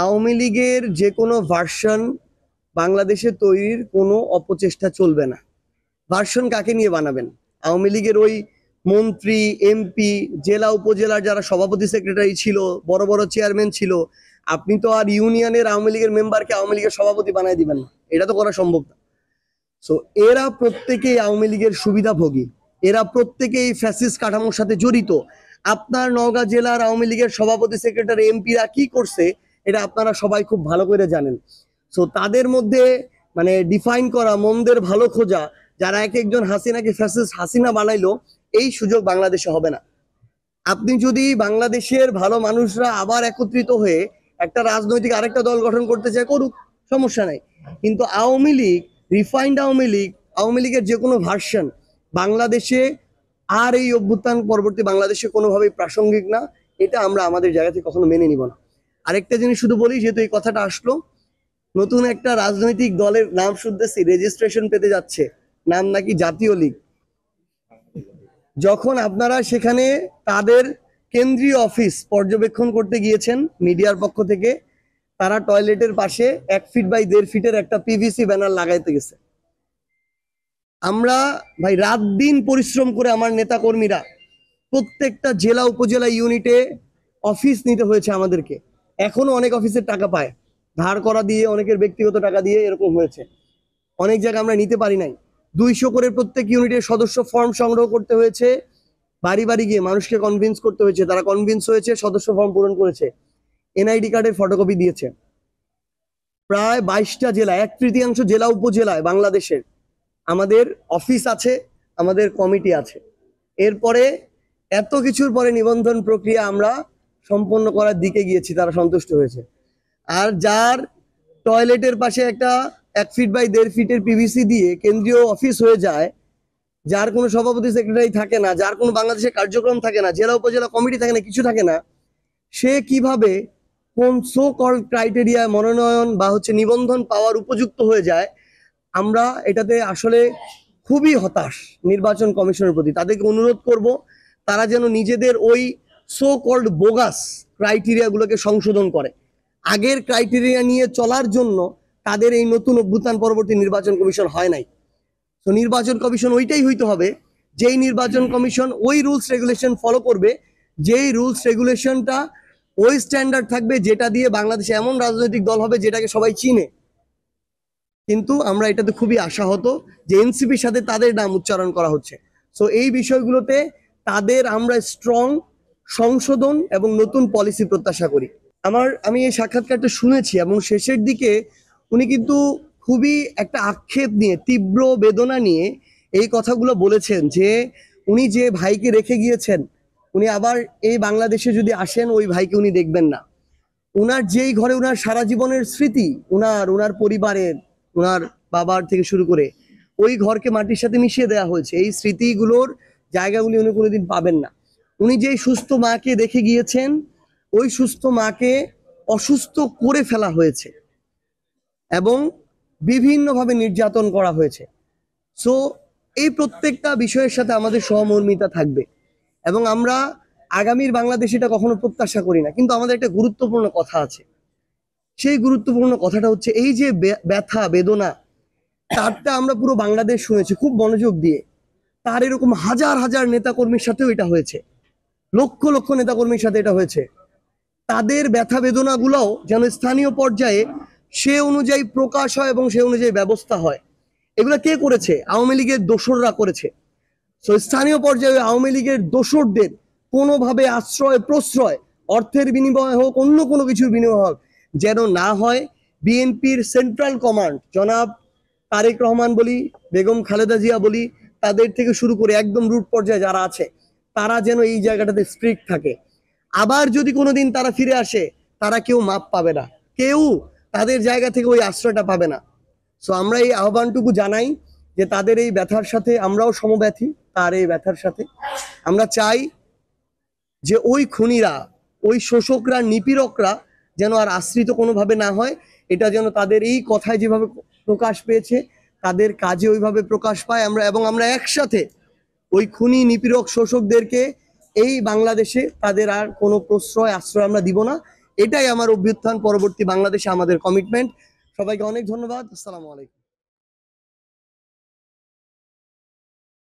আওয়ামী লীগের যে কোনো ভার্সন বাংলাদেশে তৈরির কোনো অপচেষ্টা চলবে না। ভার্সন কাকে নিয়ে বানাবেন? আওয়ামী লীগের ওই মন্ত্রী, এমপি, জেলা উপজেলার যারা সভাপতি সেক্রেটারি ছিল, বড় বড় চেয়ারম্যান ছিল, আপনি তো আর ইউনিয়নের আওয়ামী লীগের মেম্বারকে আওয়ামী লীগের সভাপতি বানায় দিবেন না, এটা তো করা সম্ভব না। সো এরা প্রত্যেকেই আওয়ামী লীগের সুবিধাভোগী, এরা প্রত্যেকেই ফ্যাসিস্ট কাঠামোর সাথে জড়িত। আপনার নওগাঁ জেলার আওয়ামী লীগের সভাপতি সেক্রেটারি এমপিরা কি করছে এটা আপনারা সবাই খুব ভালো করে জানেন। সো তাদের মধ্যে মানে ডিফাইন করা, মন্দের ভালো খোঁজা, যারা এক একজন হাসিনাকে ফ্যাসিস্ট হাসিনা বানাইলো, এই সুযোগ বাংলাদেশে হবে না। আপনি যদি বাংলাদেশের ভালো মানুষরা আবার একত্রিত হয়ে একটা রাজনৈতিক আরেকটা দল গঠন করতে চায়, করুক, সমস্যা নাই। কিন্তু আওয়ামী লীগ, রিফাইন্ড আওয়ামী লীগের যে কোনো ভার্সন বাংলাদেশে আর এই অভ্যুত্থান পরবর্তী বাংলাদেশে কোনোভাবেই প্রাসঙ্গিক না। এটা আমরা আমাদের জায়গা থেকে কখনো মেনে নিব না। আরেকটা জিনিস শুধু বলি, যেহেতু এই কথাটা আসলো, নতুন একটা রাজনৈতিক দলের নাম শুনতেছি রেজিস্ট্রেশন পেতে যাচ্ছে, নাম নাকি জাতীয় লীগ। যখন আপনারা সেখানে তাদের কেন্দ্রীয় অফিস পর্যবেক্ষণ করতে গিয়েছেন মিডিয়ার পক্ষ থেকে, তারা টয়লেটের পাশে 1 ফিট বাই 1.5 ফিটের একটা পিভিসি ব্যানার লাগাইতে গেছে। আমরা ভাই রাত দিন পরিশ্রম করে আমার নেতা কর্মীরা প্রত্যেকটা জেলা উপজেলা ইউনিটে অফিস নিতে হয়েছে আমাদেরকে। এখনো অনেক অফিসের টাকা পায় ধার করা দিয়ে, অনেকের ব্যক্তিগত টাকা দিয়ে, এরকম হয়েছে। অনেক জায়গায় আমরা নিতে পারি নাই। 200 করে প্রত্যেক ইউনিটের সদস্য ফর্ম সংগ্রহ করতে হয়েছে, বাড়ি বাড়ি গিয়ে মানুষকে কনভিন্স করতে হয়েছে, তারা কনভিন্স হয়েছে, সদস্য ফর্ম পূরণ করেছে, এনআইডি কার্ডের ফটোকপি দিয়েছে। প্রায় 22টা জেলা, 1/3 জেলা উপজেলায় বাংলাদেশের আমাদের অফিস আছে, আমাদের কমিটি আছে। এরপরে এত কিছুর পরে নিবন্ধন প্রক্রিয়া আমরা সম্পন্ন করার দিকে গিয়েছি, তারা সন্তুষ্ট হয়েছে। আর যার টয়লেটের পাশে একটা 1 ফিট বাই 1.5 ফিটের পিভিসি দিয়ে কেন্দ্রীয় অফিস হয়ে যায়, যার কোনো সভাপতি সেক্রেটারি থাকে না, যার কোনো বাংলাদেশের কার্যক্রম থাকে না, জেলা উপজেলা কমিটি থাকে না, কিছু থাকে না, সে কিভাবে কোন সো কল্ড ক্রাইটেরিয়ায় মনোনয়ন বা নিবন্ধন পাওয়ার উপযুক্ত হয়ে যায়? আমরা এটাতে আসলে খুবই হতাশ নির্বাচন কমিশনের প্রতি। তাদেরকে অনুরোধ করব, তারা যেন নিজেদের ওই সো কল্ড বোগাস ক্রাইটেরিয়াগুলোকে সংশোধন করে। আগের ক্রাইটেরিয়া নিয়ে চলার জন্য তাদের এই নতুন অভ্যুত্থান পরবর্তী নির্বাচন কমিশন হয় নাই। তো নির্বাচন কমিশন ওইটাই হইতে হবে, যেই নির্বাচন কমিশন ওই রুলস রেগুলেশন ফলো করবে, যেই রুলস রেগুলেশনটা ওই স্ট্যান্ডার্ড থাকবে, যেটা দিয়ে বাংলাদেশে এমন রাজনৈতিক দল হবে যেটাকে সবাই চিনে। কিন্তু আমরা এটাতে খুবই আশাহত যে এনসিপির সাথে তাদের নাম উচ্চারণ করা হচ্ছে। সো এই বিষয়গুলোতে তাদের আমরা স্ট্রং সংশোধন এবং নতুন পলিসি প্রত্যাশা করি। আমি এই সাক্ষাৎকারটা শুনেছি এবং শেষের দিকে উনি কিন্তু খুবই একটা আক্ষেপ নিয়ে, তীব্র বেদনা নিয়ে এই কথাগুলো বলেছেন যে উনি যে ভাইকে রেখে গিয়েছেন, উনি আবার এই বাংলাদেশে যদি আসেন ওই ভাইকে উনি দেখবেন না। উনার যেই ঘরে উনার সারা জীবনের স্মৃতি, উনার পরিবারের, উনার বাবার থেকে শুরু করে, ওই ঘরকে মাটির সাথে মিশিয়ে দেওয়া হয়েছে। এই স্মৃতিগুলোর জায়গাগুলি উনি কোনোদিন পাবেন না। উনি যেই সুস্থ মাকে দেখে গিয়েছেন, ওই সুস্থ মাকে অসুস্থ করে ফেলা হয়েছে এবং বিভিন্নভাবে নির্যাতন করা হয়েছে। সো এই প্রত্যেকটা বিষয়ের সাথে আমাদের সহমর্মিতা থাকবে এবং আমরা আগামীর বাংলাদেশ এটা কখনো প্রত্যাশা করি না। কিন্তু আমাদের একটা গুরুত্বপূর্ণ কথা আছে, সেই গুরুত্বপূর্ণ কথাটা হচ্ছে এই যে ব্যথা বেদনা, তারটা আমরা পুরো বাংলাদেশ শুনেছি খুব মনোযোগ দিয়ে। তার এরকম হাজার হাজার নেতাকর্মীর সাথেও এটা হয়েছে, লক্ষ লক্ষ নেতাকর্মীর সাথে এটা হয়েছে। তাদের ব্যথা বেদনাগুলোও যেন স্থানীয় পর্যায়ে সে অনুযায়ী প্রকাশ হয় এবং সে অনুযায়ী ব্যবস্থা হয়। এগুলো কে করেছে? আওয়ামী লীগের দোসররা করেছে। তো স্থানীয় পর্যায়ে আওয়ামী লীগের দোসরদের কোনোভাবে আশ্রয় প্রশ্রয়, অর্থের বিনিময় হোক, অন্য কোনো কিছুর বিনিময় হোক, যেন না হয়। বিএনপির সেন্ট্রাল কমান্ড জনাব তারেক রহমান বলি, বেগম খালেদা জিয়া বলি, তাদের থেকে শুরু করে একদম রুট পর্যায়ে যারা আছে, তারা যেন এই জায়গাটাতে স্ট্রিক্ট থাকে। আবার যদি কোনোদিন তারা ফিরে আসে, তারা কেউ মাপ পাবে না, কেউ তাদের জায়গা থেকে ওই আশ্রয়টা পাবে না। সো আমরা এই আহ্বানটুকু জানাই যে তাদের এই ব্যথার সাথে আমরাও সমব্যথী, তার এই ব্যথার সাথে। আমরা চাই যে ওই খুনিরা, ওই শোষকরা, নিপীড়করা যেন আর আশ্রিত কোনোভাবে না হয়। এটা যেন তাদের এই কথায় যেভাবে প্রকাশ পেয়েছে, তাদের কাজে ওইভাবে প্রকাশ পায়। আমরা একসাথে ওই খুনি, নিপীড়ক, শোষকদেরকে এই বাংলাদেশে তাদের আর কোনো প্রশ্রয় আশ্রয় আমরা দিব না। এটাই আমার অভ্যুত্থান পরবর্তী বাংলাদেশে আমাদের কমিটমেন্ট। সবাইকে অনেক ধন্যবাদ। আসসালামু আলাইকুম।